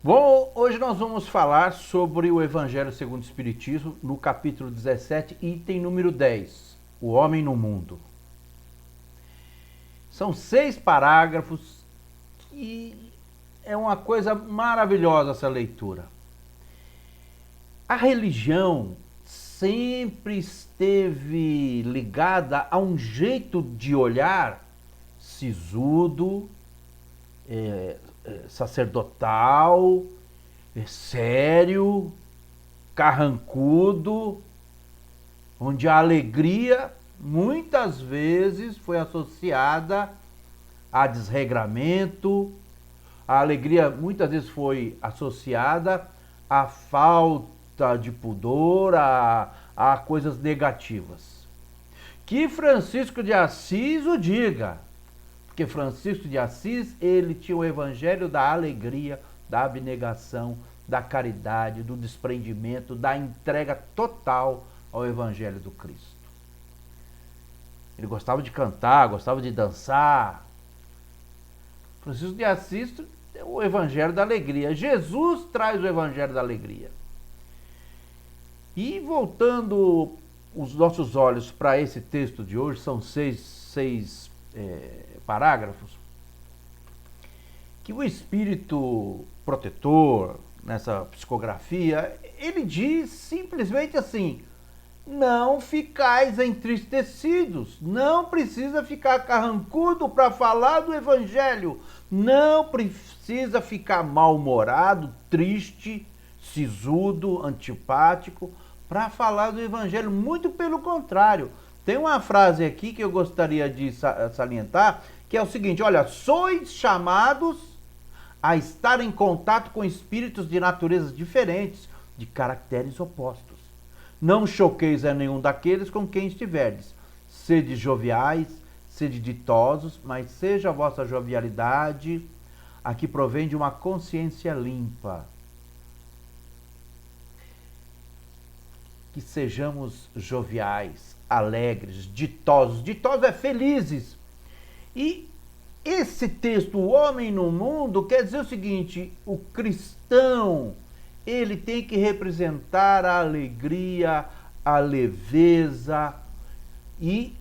Bom, hoje nós vamos falar sobre o Evangelho segundo o Espiritismo, no capítulo 17, item número 10, o homem no mundo. São 6 parágrafos e é uma coisa maravilhosa essa leitura. A religião sempre esteve ligada a um jeito de olhar sisudo, sacerdotal, sério, carrancudo, onde a alegria muitas vezes foi associada a desregramento, a alegria muitas vezes foi associada à falta de pudor, a coisas negativas. Que Francisco de Assis o diga, porque Francisco de Assis, ele tinha o evangelho da alegria, da abnegação, da caridade, do desprendimento, da entrega total ao evangelho do Cristo. Ele gostava de cantar, gostava de dançar. Francisco de Assis é o evangelho da alegria. Jesus traz o evangelho da alegria. E voltando os nossos olhos para esse texto de hoje, são seis parágrafos, que o espírito protetor, nessa psicografia, ele diz simplesmente assim: não ficais entristecidos, não precisa ficar carrancudo para falar do evangelho, não precisa ficar mal-humorado, triste, sisudo, antipático para falar do evangelho, muito pelo contrário. Tem uma frase aqui que eu gostaria de salientar, que é o seguinte: olha, sois chamados a estar em contato com espíritos de naturezas diferentes, de caracteres opostos. Não choqueis a nenhum daqueles com quem estiverdes. Sede joviais, sede ditosos, mas seja a vossa jovialidade a que provém de uma consciência limpa. Que sejamos joviais, alegres, ditosos. Ditosos é felizes. E esse texto, o homem no mundo, quer dizer o seguinte: o cristão, ele tem que representar a alegria, a leveza e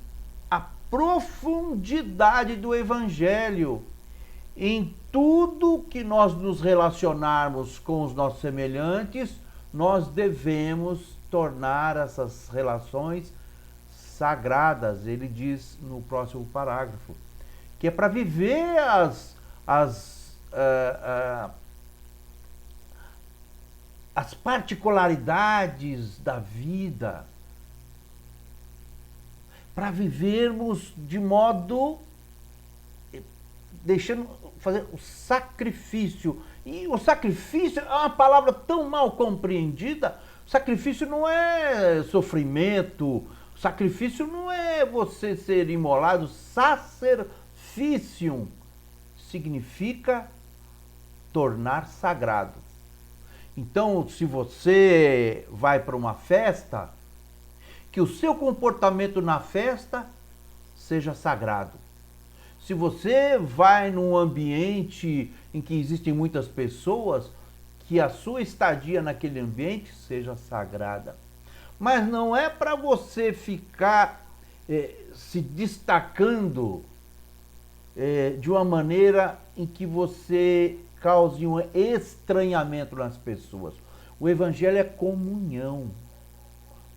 a profundidade do evangelho. Em tudo que nós nos relacionarmos com os nossos semelhantes, nós devemos tornar essas relações sagradas. Ele diz no próximo parágrafo que é para viver as particularidades da vida, para vivermos de modo deixando fazer o sacrifício. E o sacrifício é uma palavra tão mal compreendida. Sacrifício não é sofrimento, sacrifício não é você ser imolado. Sacrificium significa tornar sagrado. Então, se você vai para uma festa, que o seu comportamento na festa seja sagrado. Se você vai num ambiente em que existem muitas pessoas, que a sua estadia naquele ambiente seja sagrada. Mas não é para você ficar se destacando de uma maneira em que você cause um estranhamento nas pessoas. O evangelho é comunhão.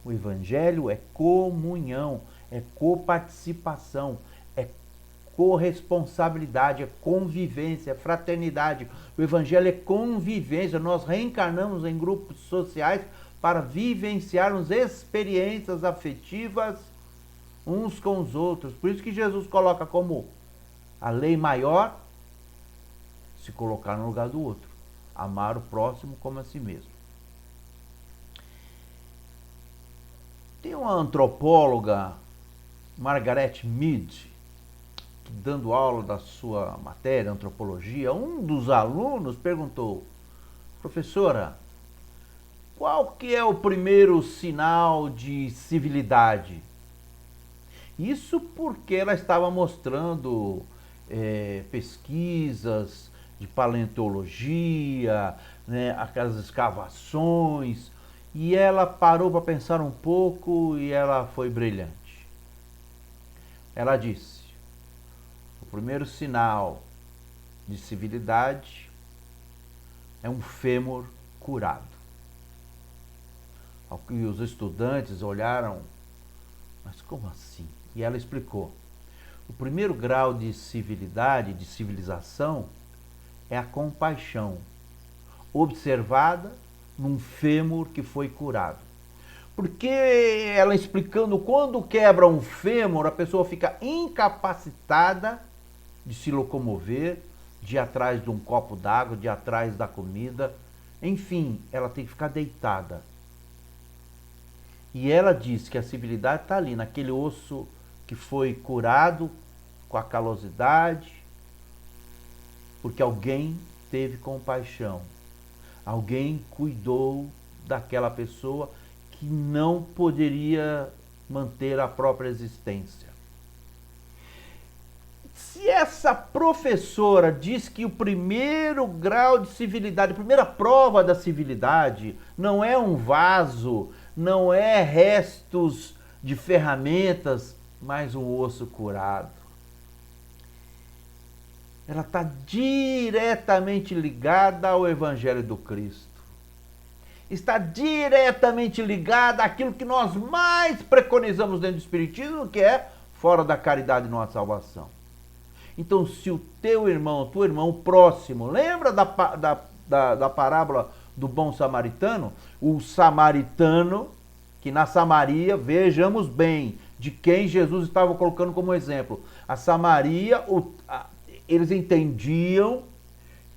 O evangelho é comunhão, é coparticipação, é corresponsabilidade, é convivência, é fraternidade. O evangelho é convivência. Nós reencarnamos em grupos sociais para vivenciarmos experiências afetivas uns com os outros. Por isso que Jesus coloca como a lei maior se colocar no lugar do outro. Amar o próximo como a si mesmo. Tem uma antropóloga, Margaret Mead, que dando aula da sua matéria, antropologia, um dos alunos perguntou: professora, qual que é o primeiro sinal de civilidade? Isso porque ela estava mostrando pesquisas de paleontologia, né, aquelas escavações, e ela parou para pensar um pouco e ela foi brilhante. Ela disse: o primeiro sinal de civilidade é um fêmur curado. Ao que os estudantes olharam, mas como assim? E ela explicou: o primeiro grau de civilidade, de civilização, é a compaixão, observada num fêmur que foi curado. Porque ela explicando, quando quebra um fêmur, a pessoa fica incapacitada de se locomover, de ir atrás de um copo d'água, de ir atrás da comida, enfim, ela tem que ficar deitada. E ela diz que a civilidade está ali, naquele osso que foi curado com a calosidade, porque alguém teve compaixão, alguém cuidou daquela pessoa que não poderia manter a própria existência. Se essa professora diz que o primeiro grau de civilidade, a primeira prova da civilidade, não é um vaso, não é restos de ferramentas, mas um osso curado, ela está diretamente ligada ao Evangelho do Cristo. Está diretamente ligada àquilo que nós mais preconizamos dentro do Espiritismo, que é fora da caridade não há salvação. Então, se o teu irmão, tua irmã, o próximo, lembra da parábola do bom samaritano? O samaritano, que na Samaria, vejamos bem, de quem Jesus estava colocando como exemplo. A Samaria, eles entendiam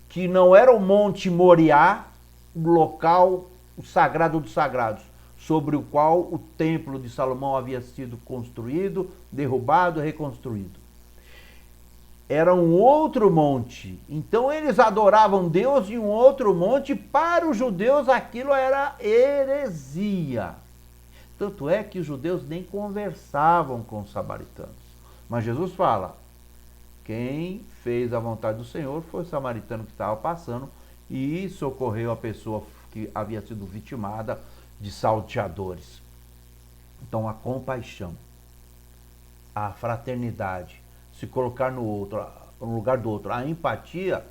que não era o Monte Moriá, o local, o sagrado dos sagrados, sobre o qual o templo de Salomão havia sido construído, derrubado e reconstruído. Era um outro monte. Então eles adoravam Deus em um outro monte. Para os judeus aquilo era heresia. Tanto é que os judeus nem conversavam com os samaritanos. Mas Jesus fala: quem fez a vontade do Senhor foi o samaritano que estava passando e socorreu a pessoa que havia sido vitimada de salteadores. Então a compaixão, a fraternidade, se colocar no outro, no lugar do outro, a empatia,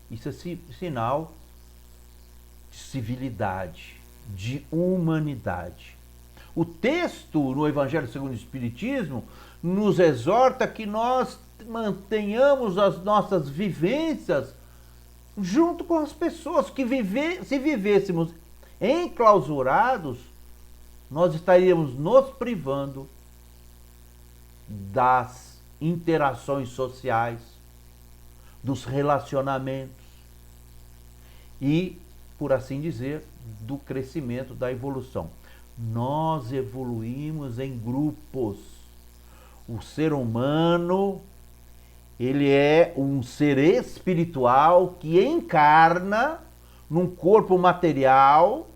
isso é sinal de civilidade, de humanidade. O texto no Evangelho segundo o Espiritismo nos exorta que nós mantenhamos as nossas vivências junto com as pessoas, que se vivêssemos enclausurados, nós estaríamos nos privando das interações sociais, dos relacionamentos e, por assim dizer, do crescimento, da evolução. Nós evoluímos em grupos. O ser humano, ele é um ser espiritual que encarna num corpo material,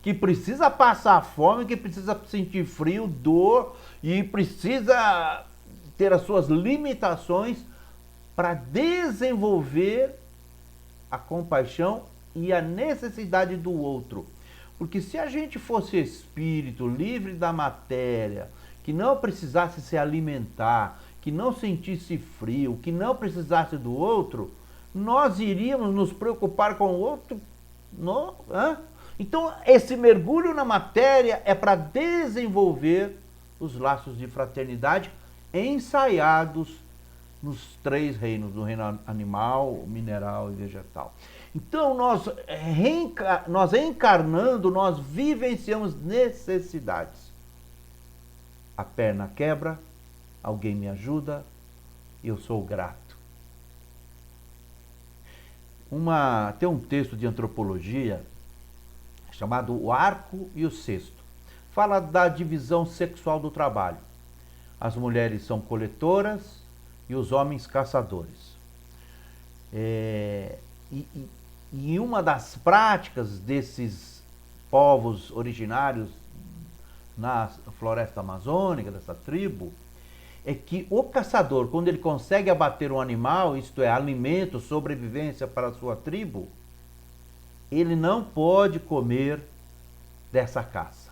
que precisa passar fome, que precisa sentir frio, dor e precisa ter as suas limitações para desenvolver a compaixão e a necessidade do outro. Porque se a gente fosse espírito livre da matéria, que não precisasse se alimentar, que não sentisse frio, que não precisasse do outro, nós iríamos nos preocupar com o outro? Não, Então, esse mergulho na matéria é para desenvolver os laços de fraternidade ensaiados nos três reinos, no reino animal, mineral e vegetal. Então, nós encarnando, nós vivenciamos necessidades. A perna quebra, alguém me ajuda, eu sou grato. Tem um texto de antropologia chamado O Arco e o Cesto. Fala da divisão sexual do trabalho. As mulheres são coletoras e os homens caçadores. E uma das práticas desses povos originários na floresta amazônica, dessa tribo, é que o caçador, quando ele consegue abater um animal, isto é, alimento, sobrevivência para a sua tribo, ele não pode comer dessa caça.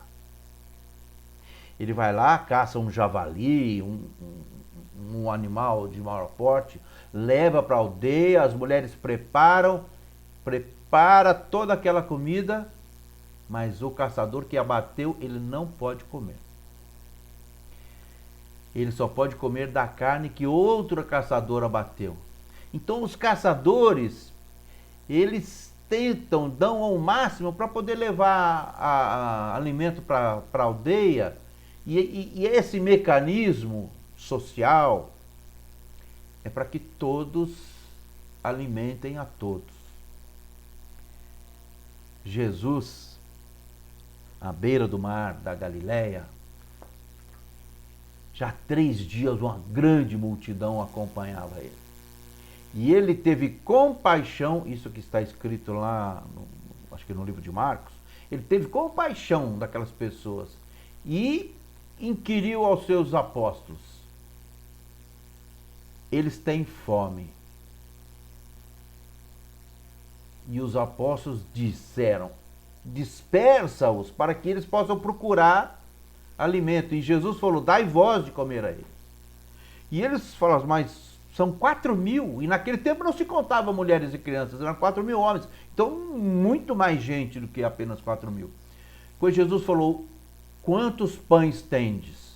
Ele vai lá, caça um javali, um animal de maior porte, leva para a aldeia, as mulheres prepara toda aquela comida, mas o caçador que abateu, ele não pode comer. Ele só pode comer da carne que outro caçador abateu. Então os caçadores, eles tentam, dão ao máximo para poder levar alimento para a aldeia, e esse mecanismo social é para que todos alimentem a todos. Jesus, à beira do mar da Galileia, já 3 dias uma grande multidão acompanhava ele. E ele teve compaixão, isso que está escrito lá, acho que no livro de Marcos, ele teve compaixão daquelas pessoas e inquiriu aos seus apóstolos: eles têm fome. E os apóstolos disseram: dispersa-os para que eles possam procurar alimento. E Jesus falou: dai vós de comer a eles. E eles falaram: mas são 4.000, e naquele tempo não se contava mulheres e crianças, eram 4.000 homens. Então, muito mais gente do que apenas 4.000. Pois Jesus falou: quantos pães tendes?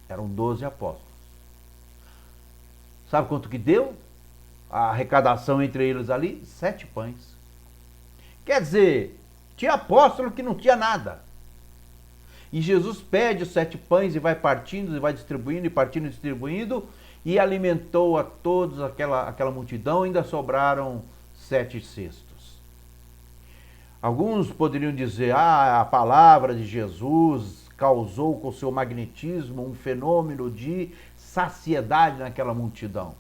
Eram 12 apóstolos. Sabe quanto que deu? A arrecadação entre eles ali? 7 pães. Quer dizer, tinha apóstolo que não tinha nada. E Jesus pede os 7 pães e vai partindo, e vai distribuindo, e partindo e distribuindo, e alimentou a todos aquela multidão, ainda sobraram 7 cestos. Alguns poderiam dizer: a palavra de Jesus causou com seu magnetismo um fenômeno de saciedade naquela multidão.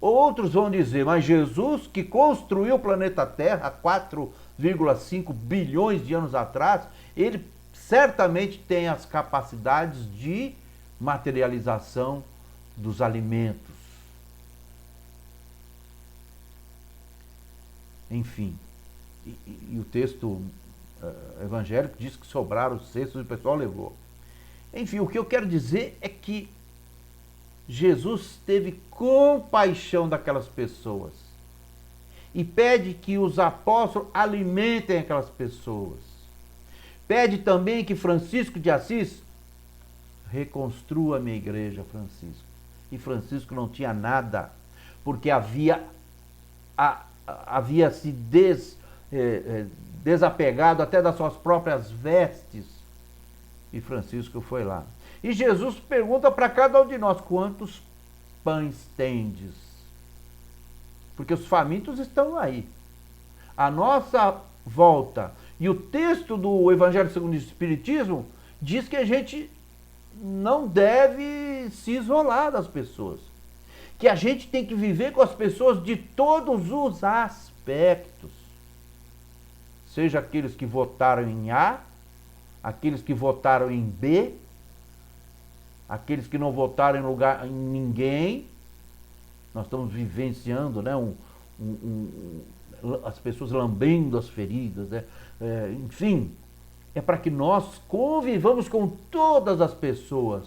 Outros vão dizer: mas Jesus, que construiu o planeta Terra há 4,5 bilhões de anos atrás, ele certamente tem as capacidades de materialização dos alimentos. Enfim, e o texto evangélico diz que sobraram os cestos e o pessoal levou. Enfim, o que eu quero dizer é que Jesus teve compaixão daquelas pessoas e pede que os apóstolos alimentem aquelas pessoas. Pede também que Francisco de Assis reconstrua a minha igreja, Francisco. E Francisco não tinha nada, porque havia se desapegado até das suas próprias vestes. E Francisco foi lá. E Jesus pergunta para cada um de nós: quantos pães tendes? Porque os famintos estão aí. A nossa volta. E o texto do Evangelho segundo o Espiritismo diz que a gente não deve se isolar das pessoas. Que a gente tem que viver com as pessoas de todos os aspectos. Seja aqueles que votaram em A, aqueles que votaram em B, aqueles que não votaram em ninguém. Nós estamos vivenciando, né, as pessoas lambendo as feridas, né? Enfim, é para que nós convivamos com todas as pessoas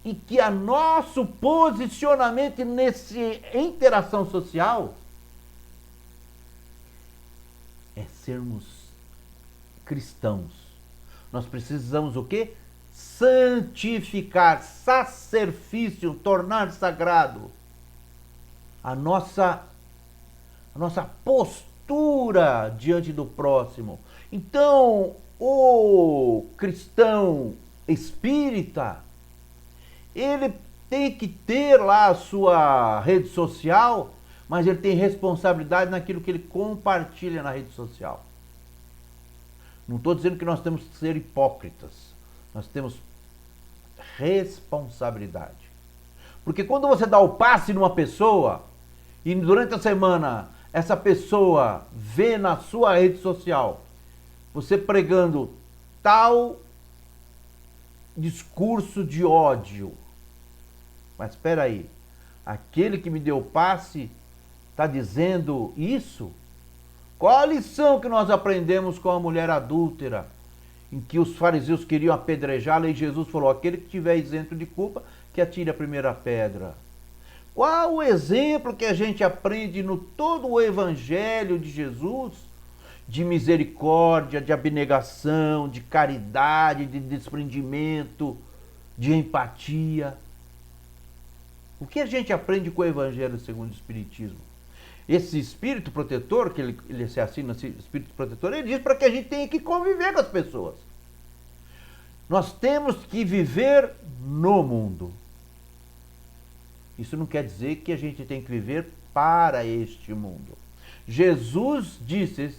e que a nosso posicionamento nessa interação social é sermos cristãos. Nós precisamos o quê? Santificar, sacerfício, tornar sagrado a nossa postura diante do próximo. Então, o cristão espírita, ele tem que ter lá a sua rede social, mas ele tem responsabilidade naquilo que ele compartilha na rede social. Não estou dizendo que nós temos que ser hipócritas. Nós temos responsabilidade. Porque quando você dá o passe numa pessoa e durante a semana essa pessoa vê na sua rede social você pregando tal discurso de ódio, Mas espera aí, aquele que me deu o passe está dizendo isso? Qual a lição que nós aprendemos com a mulher adúltera, em que os fariseus queriam apedrejá-la e Jesus falou, aquele que estiver isento de culpa, que atire a primeira pedra. Qual o exemplo que a gente aprende no todo o evangelho de Jesus? De misericórdia, de abnegação, de caridade, de desprendimento, de empatia. O que a gente aprende com o evangelho segundo o Espiritismo? Esse espírito protetor, que ele se assina espírito protetor, ele diz para que a gente tenha que conviver com as pessoas. Nós temos que viver no mundo. Isso não quer dizer que a gente tem que viver para este mundo. Jesus disse,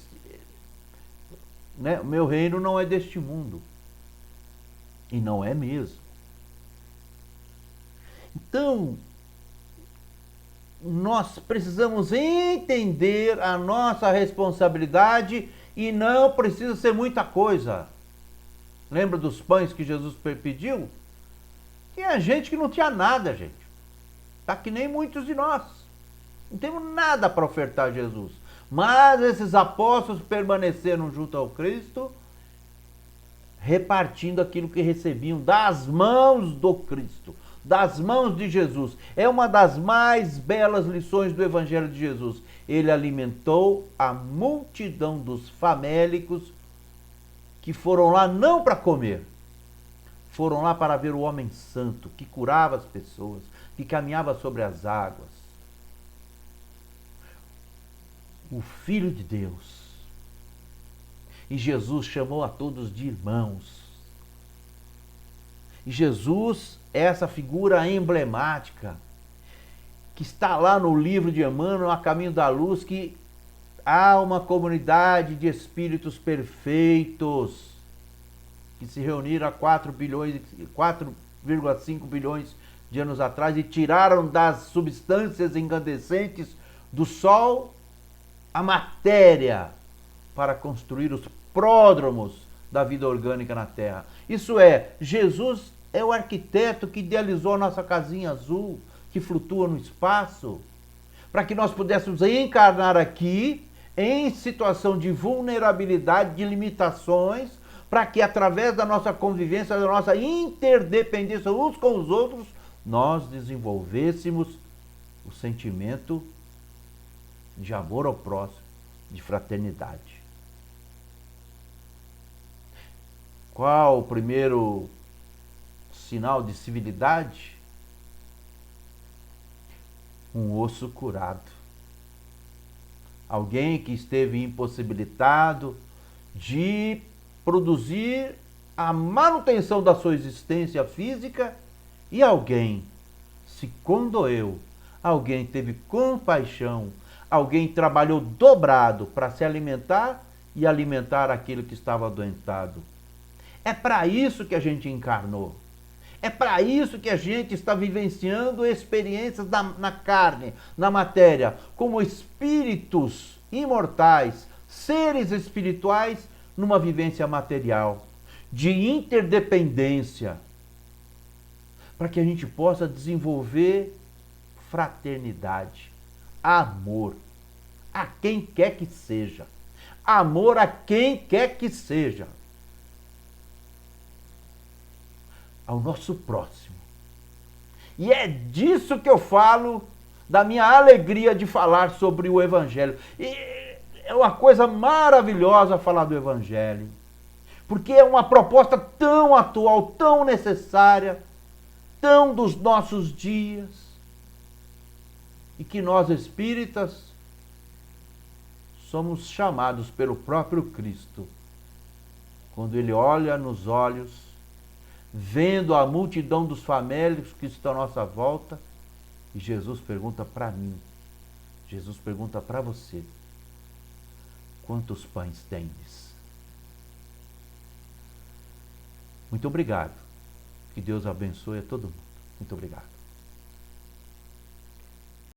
né, o meu reino não é deste mundo. E não é mesmo. Então, nós precisamos entender a nossa responsabilidade e não precisa ser muita coisa. Lembra dos pães que Jesus pediu? Tinha gente que não tinha nada, gente. Tá que nem muitos de nós. Não temos nada para ofertar a Jesus. Mas esses apóstolos permaneceram junto ao Cristo, repartindo aquilo que recebiam das mãos do Cristo, das mãos de Jesus. É uma das mais belas lições do Evangelho de Jesus. Ele alimentou a multidão dos famélicos que foram lá não para comer, foram lá para ver o homem santo, que curava as pessoas, que caminhava sobre as águas. O Filho de Deus. E Jesus chamou a todos de irmãos. E Jesus é essa figura emblemática que está lá no livro de Emmanuel, A Caminho da Luz, que há uma comunidade de espíritos perfeitos que se reuniram há 4,5 bilhões de anos atrás e tiraram das substâncias incandescentes do Sol a matéria para construir os pródromos da vida orgânica na Terra. Isso é, Jesus é o arquiteto que idealizou a nossa casinha azul, que flutua no espaço, para que nós pudéssemos encarnar aqui em situação de vulnerabilidade, de limitações, para que através da nossa convivência, da nossa interdependência uns com os outros, nós desenvolvêssemos o sentimento de amor ao próximo, de fraternidade. Qual o primeiro sinal de civilidade? Um osso curado. Alguém que esteve impossibilitado de produzir a manutenção da sua existência física e alguém se condoeu, alguém teve compaixão, alguém trabalhou dobrado para se alimentar e alimentar aquele que estava adoentado. É para isso que a gente encarnou. É para isso que a gente está vivenciando experiências na carne, na matéria, como espíritos imortais, seres espirituais, numa vivência material, de interdependência, para que a gente possa desenvolver fraternidade, amor a quem quer que seja, amor a quem quer que seja, ao nosso próximo. E é disso que eu falo, da minha alegria de falar sobre o Evangelho. E é uma coisa maravilhosa falar do Evangelho, porque é uma proposta tão atual, tão necessária, tão dos nossos dias, e que nós espíritas somos chamados pelo próprio Cristo, quando Ele olha nos olhos, vendo a multidão dos famélicos que estão à nossa volta, e Jesus pergunta para mim, Jesus pergunta para você, quantos pães tendes? Muito obrigado. Que Deus abençoe a todo mundo. Muito obrigado.